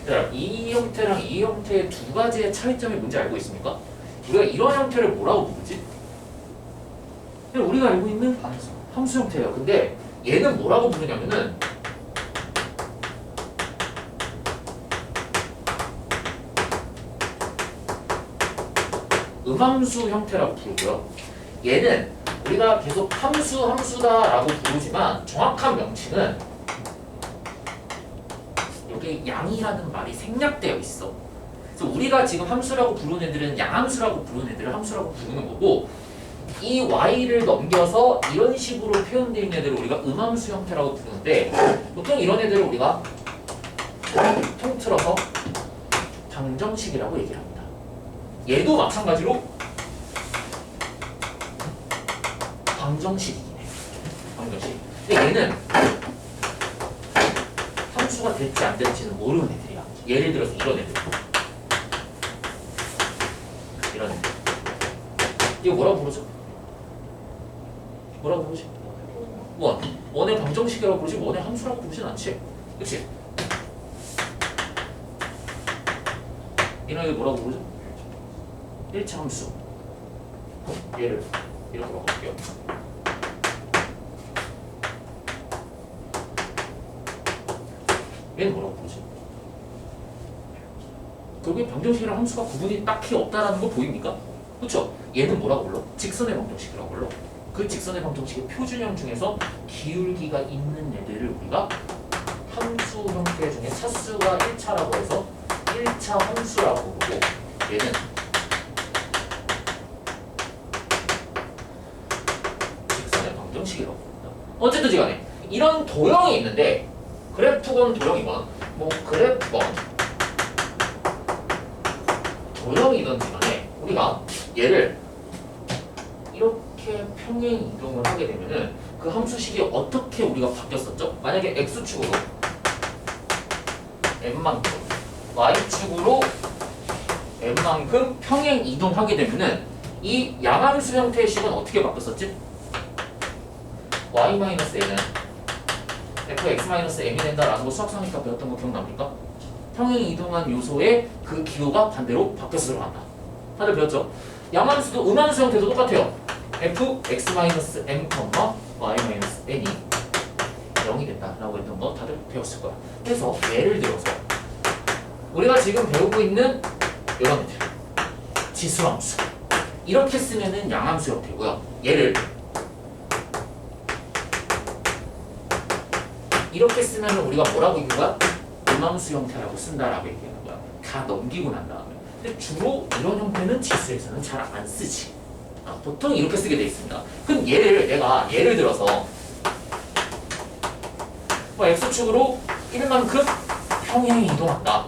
자, 이 형태랑 이 형태의 두 가지의 차이점이 뭔지 알고 있습니까? 우리가 이런 형태를 뭐라고 부르지? 그냥 우리가 알고 있는 함수 형태예요. 근데 얘는 뭐라고 부르냐면은 음함수 형태라고 부르고요. 얘는 우리가 계속 함수다라고 부르지만 정확한 명칭은 여기 양이라는 말이 생략되어 있어. 그래서 우리가 지금 함수라고 부르는 애들은 양함수라고 부르는 애들을 함수라고 부르는 거고, 이 y를 넘겨서 이런 식으로 표현되어 있는 애들을 우리가 음함수 형태라고 부르는데, 보통 이런 애들을 우리가 통틀어서 방정식이라고 얘기를 합니다. 얘도 마찬가지로 방정식이긴 해. 방정식. 근데 얘는 함수가 될지 안 될지는 모르는 애들이야. 예를 들어서 이런 애들. 이런 애들. 이거 뭐라고 부르죠? 뭐라고 부르지? 원의 방정식이라고 부르지 원의 함수라고 부르진 않지. 그치? 이런 애들 뭐라고 부르죠? 1차 함수. 얘를 이렇게 바꿔볼게요. 얘는 뭐라고 부르지? 결국에 방정식이랑 함수가 구분이 딱히 없다라는 거 보입니까? 그렇죠? 얘는 뭐라고 불러? 직선의 방정식이라고 불러. 그 직선의 방정식의 표준형 중에서 기울기가 있는 애들을 우리가 함수 형태 중에 차수가 1차라고 해서 1차 함수라고 부르고, 얘는 직선의 방정식이라고 부릅니다. 어쨌든 간에 이런 도형이 있는데, 그래프건 도형이건 뭐 그래프건 도형이든지 간에 우리가 얘를 이렇게 평행 이동을 하게 되면은 그 함수식이 어떻게 우리가 바뀌었었죠? 만약에 x축으로 n만큼, y축으로 n만큼 평행 이동하게 되면은 이 양함수 형태의 식은 어떻게 바뀌었었지? y-n은 fx-m이 된다라는 거 수학상에서 배웠던 거 기억납니까? 평행 이동한 요소의 그 기호가 반대로 바뀌어서 들어간다. 다들 배웠죠? 양함수도 음함수 형태도 똑같아요. fx-m, y-n이 0이 된다라고 했던 거 다들 배웠을 거야. 그래서 예를 들어서 우리가 지금 배우고 있는 이런 애들, 지수함수, 이렇게 쓰면은 양함수 형태고요. 얘를 이렇게 쓰면은 우리가 뭐라고 읽는 거야? 음함수 형태라고 쓴다라고 얘기하는 거야. 다 넘기고 난 다음에. 근데 주로 이런 형태는 지수에서는 잘 안 쓰지. 보통 이렇게 쓰게 돼 있습니다. 그럼 얘를 내가 예를 들어서 x축으로 1만큼 평행 이동한다.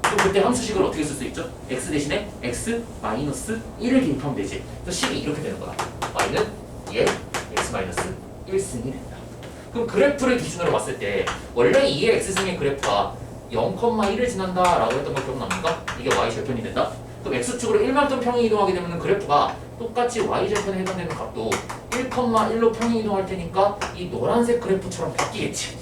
그럼 그때 함수식을 어떻게 쓸 수 있죠? x 대신에 x 마이너스 1을 대입하면 되지. 그래서 식이 이렇게 되는 거야. y는 얘 x 마이너스 1승이 된다. 그럼 그래프를 기준으로 봤을 때 원래 2의 x승의 그래프가 0,1을 지난다라고 했던 거 기억납니까? 이게 y절편이 된다. 그럼 x축으로 1만큼 평행 이동하게 되면 그래프가 똑같이 y절편에 해당되는 값도 1,1로 평행 이동할 테니까 이 노란색 그래프처럼 바뀌겠지.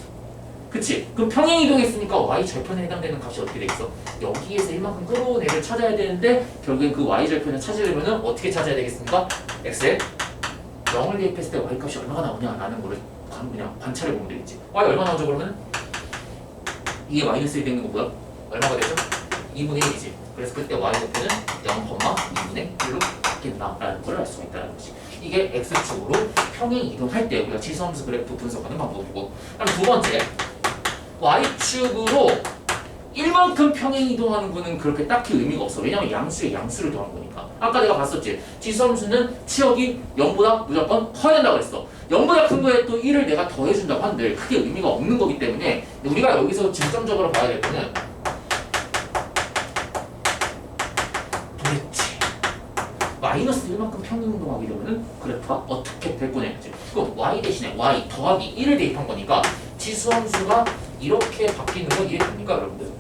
그치? 그럼 평행 이동했으니까 y절편에 해당되는 값이 어떻게 돼 있어? 여기에서 1만큼 끌어온 애를 찾아야 되는데 결국엔 그 y절편을 찾으려면 어떻게 찾아야 되겠습니까? x에 0을 대입했을 때 y값이 얼마가 나오냐라는 거를 그냥 관찰해 보면 되겠지. y 얼마 나오죠 그러면? 이게 마이너스 1 되는 거고요. 얼마가 되죠? 2분의 1이지. 그래서 그때 y좌표는 0,2분의 1로 바뀐다라는 걸 알 수가 있다는 것이. 이게 x축으로 평행 이동할 때 우리가 지수함수 그래프 분석하는 방법이고, 그럼 두 번째, y축으로 1만큼 평행 이동하는 거는 그렇게 딱히 의미가 없어. 왜냐면 양수에 양수를 더한 거니까. 아까 내가 봤었지. 지수함수는 치역이 0보다 무조건 커야 된다고 했어. 0보다 큰 거에 또 1을 내가 더해준다고 한들 크게 의미가 없는 거기 때문에 우리가 여기서 중점적으로 봐야 될 거는 도대체 마이너스 1만큼 평행 이동하게 되면은 그래프가 어떻게 될 거냐지. 그럼 y 대신에 y 더하기 1을 대입한 거니까 지수함수가 이렇게 바뀌는 건 이해됩니까 여러분들?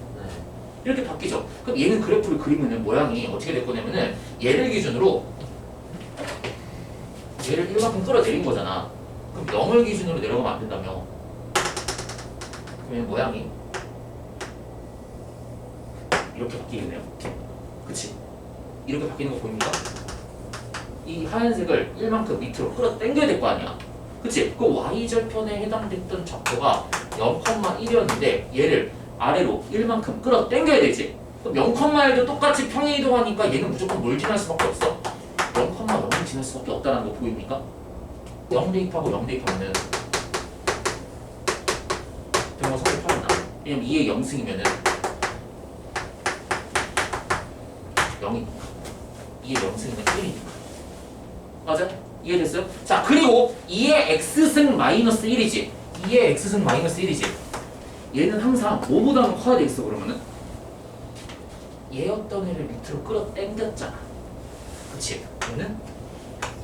이렇게 바뀌죠. 그럼 얘는 그래프를 그리면은 모양이 어떻게 될 거냐면은 얘를 기준으로 얘를 1만큼 끌어내린 거잖아. 그럼 0을 기준으로 내려가면 안 된다며. 그러면 모양이 이렇게 바뀌겠네요. 그치? 이렇게 바뀌는 거 보입니까? 이 하얀색을 1만큼 밑으로 끌어당겨야 될 거 아니야. 그치? 그 y절편에 해당됐던 적도가 0,1이었는데 얘를 아래로 1만큼 끌어당겨야 되지. 그럼 0,1도 똑같이 평행이동하니까 얘는 무조건 뭘 지날 수밖에 없어? 0,0을 지날 수밖에 없다는 거 보입니까? 0 대입하고 0 대입하면은 병원 성질 편하나? 왜냐면 2의 0승이면은 0이니까 2의 0승이면 1이니까 맞아? 이해됐어요? 자 그리고 2의 x승 마이너스 1이지 2의 x승 마이너스 1이지 얘는 항상 5보다는 커야 되겠어 그러면은 얘였던 애를 밑으로 끌어당겼잖아 그치? 얘는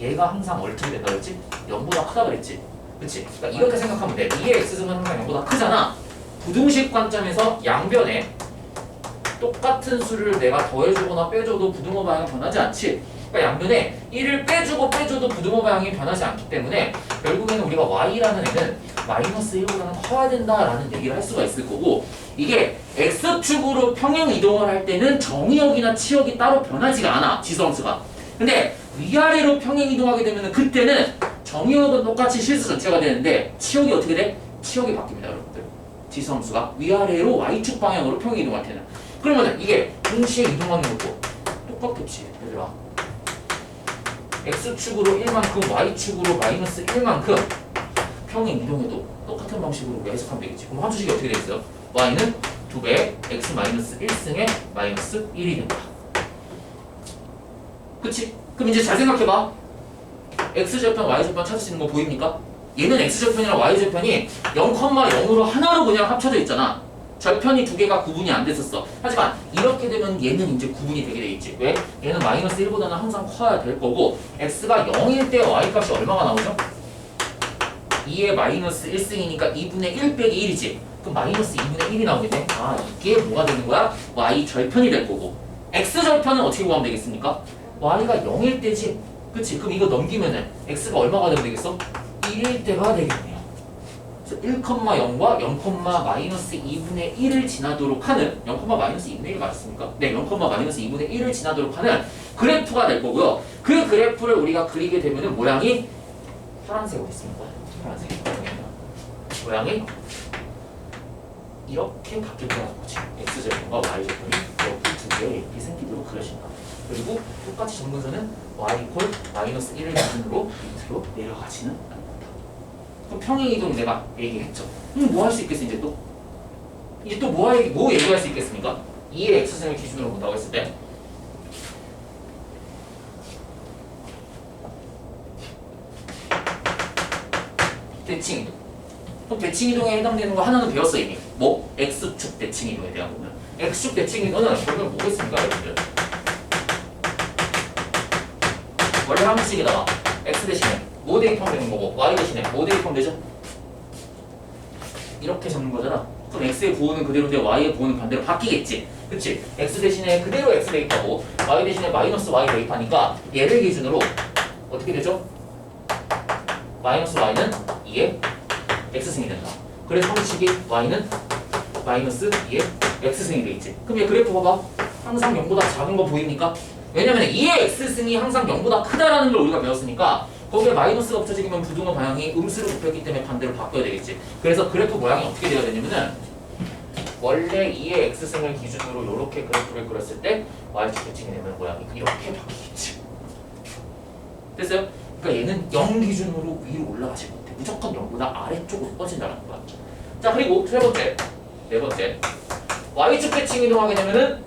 얘가 항상 어떻게 된다 그랬지? 0보다 크다 그랬지? 그치? 그러니까 이렇게 생각하면 돼 2의 x승은 항상 0보다 크잖아 부등식 관점에서 양변에 똑같은 수를 내가 더해주거나 빼줘도 부등호 방향 변하지 않지? 그러니까 양변에 1을 빼주고 빼줘도 부등호 방향이 변하지 않기 때문에 결국에는 우리가 y라는 애는 마이너스 1보다는 커야 된다라는 얘기를 할 수가 있을 거고 이게 x축으로 평행 이동을 할 때는 정의역이나 치역이 따로 변하지가 않아 지수함수가 근데 위아래로 평행 이동하게 되면 그때는 정의역은 똑같이 실수 전체가 되는데 치역이 어떻게 돼? 치역이 바뀝니다 여러분들 지수함수가 위아래로 y축 방향으로 평행 이동할 때는 그러면 이게 동시에 이동하는 것도 똑같겠지 얘들아 x축으로 1만큼 y축으로 마이너스 1만큼 평행 이동해도 똑같은 방식으로 해석하면 되겠지 그럼 함수식이 어떻게 되겠어요? y는 2배 x 마이너스 1승에 마이너스 1이 된다 그치? 그럼 이제 잘 생각해봐 x절편 y절편 찾을 수 있는 거 보입니까? 얘는 x절편이랑 y절편이 0,0으로 하나로 그냥 합쳐져 있잖아 절편이 두 개가 구분이 안 됐었어. 하지만 이렇게 되면 얘는 이제 구분이 되게 돼 있지. 왜? 얘는 마이너스 1보다는 항상 커야 될 거고 x가 0일 때 y값이 얼마가 나오죠? 2의 마이너스 1승이니까 2분의 1 빼기 1이지. 그럼 마이너스 2분의 1이 나오겠네. 아 이게 뭐가 되는 거야? y 절편이 될 거고 x 절편은 어떻게 구하면 되겠습니까? y가 0일 때지. 그치? 그럼 이거 넘기면은 x가 얼마가 되면 되겠어? 1일 때가 되겠네요. 1,0과 0,-2분의 1을 지나도록 하는 0,-2분의 1 맞습니까? 네, 0,-2분의 1을 지나도록 하는 그래프가 될 거고요. 그 그래프를 우리가 그리게 되면은 모양이 파란색으로 있습니다. 파란색 모양이 이렇게 바뀔 거라는 거지. x절편과 y절편이 이렇게 두 개의 이렇게 생기도록 그려진다. 그리고 똑같이 정근선은 y 콜 마이너스 1을 기준으로 밑으로 내려가지는 않는다. 그럼 평행이동 내가 얘기했죠. 뭐 할 수 있겠어 이제 또? 이제 또 뭐 얘기할 수 있겠습니까? 2의 x승을 기준으로 본다고 했을 때 대칭이동. 그럼 대칭이동에 해당되는 거 하나는 배웠어 이미. 뭐? x축 대칭이동에 대한 부분. x축 대칭이동은 결국 뭐겠습니까 여러분들? 원래 함수식에다가 x 대신에 뭐 대입하면 되는 거고 y 대신에 뭐 대입하면 되죠? 이렇게 적는 거잖아. 그럼 x의 부호는 그대로인데 y의 부호는 반대로 바뀌겠지. 그치? x 대신에 그대로 x 대입하고 y 대신에 마이너스 y 대입하니까 얘를 기준으로 어떻게 되죠? 마이너스 y는 2의 x승이 된다. 그래서 함수식이 y는 마이너스 2의 x승이 되겠지. 그럼 얘 그래프 봐봐. 항상 0보다 작은 거 보입니까? 왜냐면 2의 x승이 항상 0보다 크다라는 걸 우리가 배웠으니까 거기에 마이너스가 붙여지면 부등호 방향이 음수로 곱했기 때문에 반대로 바꿔야 되겠지. 그래서 그래프 모양이 어떻게 되어야 되냐면은 원래 2의 x승을 기준으로 이렇게 그래프를 그렸을 때 y축 대칭이 되면 모양이 이렇게 바뀌겠지. 됐어요? 그러니까 얘는 0 기준으로 위로 올라가지 못해. 무조건 0보다 아래쪽으로 뻗진다는 거야. 자 그리고 네 번째 y축 대칭 이동하게 되면은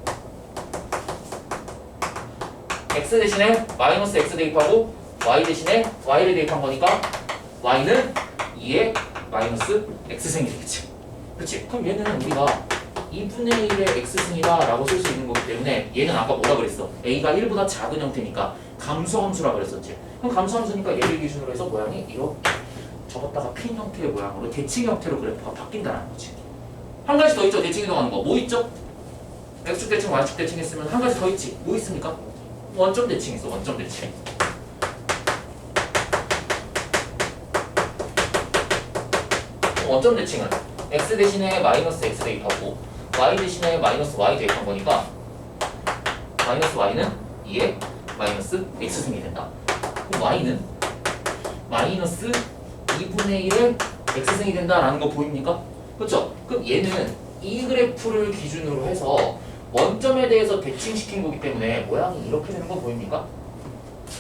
x 대신에 마이너스 x 대입하고 y 대신에 y를 대입한 거니까 y는 2의 마이너스 x승이 되겠지. 그치? 그럼 얘는 우리가 2분의 1의 x승이다 라고 쓸 수 있는 거기 때문에 얘는 아까 뭐라 그랬어? a가 1보다 작은 형태니까 감소함수라 그랬었지. 그럼 감소함수니까 얘를 기준으로 해서 모양이 이렇게 접었다가 핀 형태의 모양으로 대칭 형태로 그래프가 바뀐다는 거지. 한 가지 더 있죠? 대칭 이동하는 거. 뭐 있죠? x축 대칭, y축 대칭 했으면 한 가지 더 있지. 뭐 있습니까? 원점 대칭 있어. 원점 대칭. 원점 대칭은 x 대신에 마이너스 x 대입하고 y 대신에 마이너스 y 대입한 거니까 마이너스 y는 2에 마이너스 x승이 된다. 그럼 y는 마이너스 2분의 1의 x승이 된다라는 거 보입니까? 그렇죠? 그럼 얘는 이 그래프를 기준으로 해서 원점에 대해서 대칭시킨 거기 때문에 모양이 이렇게 되는 거 보입니까?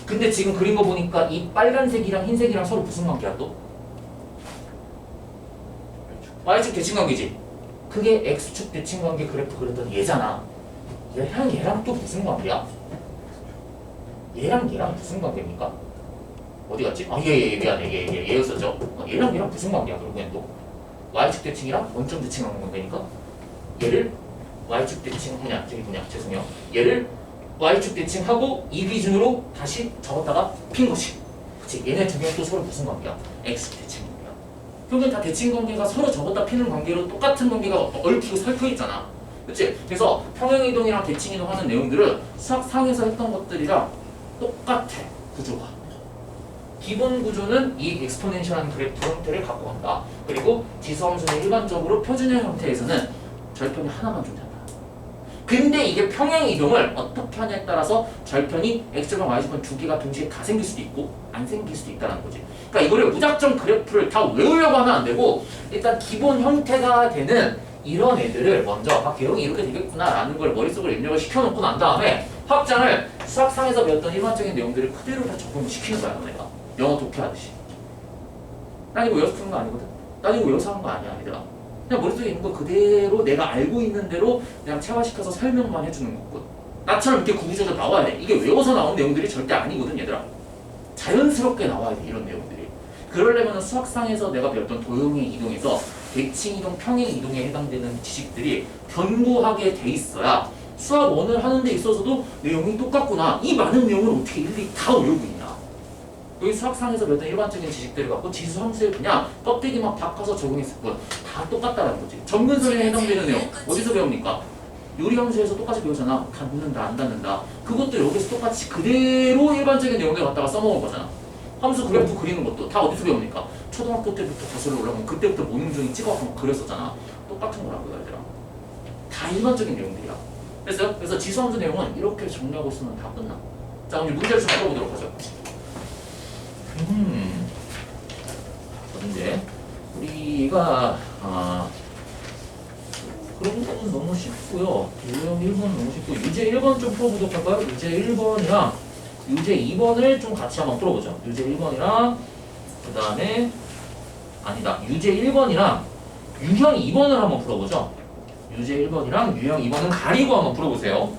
근데 지금 그린 거 보니까 이 빨간색이랑 흰색이랑 서로 무슨 관계야 또? y축 대칭관계지? 그게 x축 대칭관계 그래프 그렸던 얘잖아. 얘랑 또 무슨 관계야? 얘랑 무슨 관계입니까? 어디 갔지? 미안해. 얘였었죠? 얘랑 무슨 관계야 결국엔 또? y축 대칭이랑 원점 대칭하는 관계니까 얘를 y축 대칭 죄송해요. 얘를 y축 대칭하고 이 기준으로 다시 적었다가 핀 것이. 그치? 얘네 두 개는 또 서로 무슨 관계야? x축 대칭 관계야. 결국엔 다 대칭 관계가 서로 적었다 피는 관계로 똑같은 관계가 얽히고 설켜 있잖아. 그치? 그래서 평행이동이랑 대칭이동 하는 내용들은 수학상에서 했던 것들이랑 똑같아. 구조가. 기본 구조는 이 엑스포넨셜한 그래프 형태를 갖고 간다. 그리고 지수함수는 일반적으로 표준형 형태에서는 절편이 하나만 존재한다. 근데 이게 평행이동을 어떻게 하냐에 따라서 절편이 x제곱 y제곱 두 개가 동시에 다 생길 수도 있고 안 생길 수도 있다는 거지. 그러니까 이거를 무작정 그래프를 다 외우려고 하면 안 되고 일단 기본 형태가 되는 이런 애들을 먼저 개형이 이렇게 되겠구나 라는 걸 머릿속으로 입력을 시켜놓고 난 다음에 확장을 수학상에서 배웠던 일반적인 내용들을 그대로 다 적용을 시키는 거야 너네가. 영어 독해하듯이. 난 이거 외워서 푸는 거 아니거든. 난 이거 외워서 하는 거 아니야 얘들아. 그냥 머릿속에 있는 거 그대로 내가 알고 있는 대로 그냥 체화시켜서 설명만 해주는 거거든. 나처럼 이렇게 구구절절 나와야 돼. 이게 외워서 나온 내용들이 절대 아니거든 얘들아. 자연스럽게 나와야 돼 이런 내용들이. 그러려면 수학상에서 내가 배웠던 도형의 이동에서 대칭이동, 평행이동에 해당되는 지식들이 견고하게 돼 있어야 수학 원을 하는 데 있어서도 내용이 똑같구나. 이 많은 내용을 어떻게 일일이 다 외우고 있냐. 여기 수학상에서 배웠던 일반적인 지식들을 갖고 지수함수에 그냥 껍데기만 바꿔서 적용했을 뿐 다 똑같다는 거지. 점근설에 해당되는 내용 어디서 배웁니까? 요리함수에서 똑같이 배우잖아. 닿는다 안 닿는다. 그것도 여기서 똑같이 그대로 일반적인 내용들 갖다가 써먹은 거잖아. 함수 그래프 그리는 것도 다 어디서 배웁니까? 초등학교 때부터 거슬러 올라가면 그때부터 모닝종이 찍어서 그렸었잖아. 똑같은 거라고 얘들아. 다 일반적인 내용들이야. 됐어요? 그래서 지수함수 내용은 이렇게 정리하고 있으면 다 끝나. 자 오늘 문제를 좀 풀어보도록 하죠. 문제 우리가 그런 거는 너무 쉽고요. 유형 1번 너무 쉽고 유제 1번 좀 풀어보도록 할까요? 유제 1번이랑 유제 2번을 좀 같이 한번 풀어보죠. 유제 1번이랑 그 다음에 아니다. 유제 1번이랑 유형 2번을 한번 풀어보죠. 유제 1번이랑 유형 2번은 가리고 한번 풀어보세요.